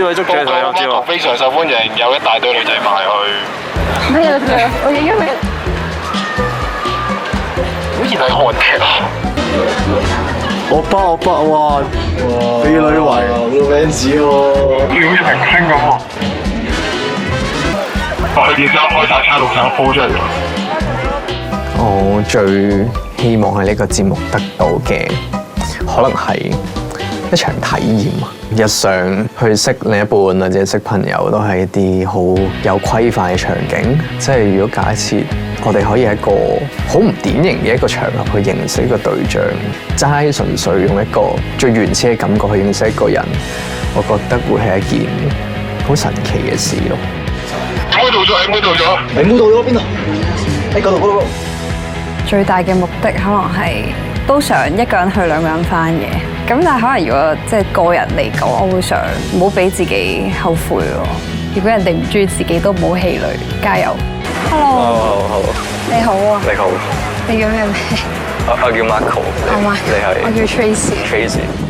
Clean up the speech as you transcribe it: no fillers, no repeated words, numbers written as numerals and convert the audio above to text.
呢位捉住佢有招啊！非常受歡迎，有一大堆女仔埋去。咩啊？我影咗佢。好似睇韓劇啊！我包哇！美女圍好多 fans 喎，好似明星咁喎。佢電視開晒叉6成個鋪出嚟㗎。我最希望喺呢個節目得到嘅，可能係一場體驗啊！日常去識另一半或者識朋友，都係一啲好有規範嘅場景。即係如果假設我哋可以喺一個好唔典型嘅一個場合去認識一個對象，齋純粹用一個最原始嘅感覺去認識一個人，我覺得會係一件好神奇嘅事咯。M 到咗，M 到咗。你冇到咗邊度？喺嗰度。最大嘅目的可能係都想一個人去兩個人返嘅，咁但係可能如果即係個人嚟講，我會想唔好俾自己後悔咯。如果人哋唔中意自己，都唔好氣餒，加油 ！Hello， 你好啊，你好，你叫咩名？我叫 Marco， 我你係？我叫 Tracy。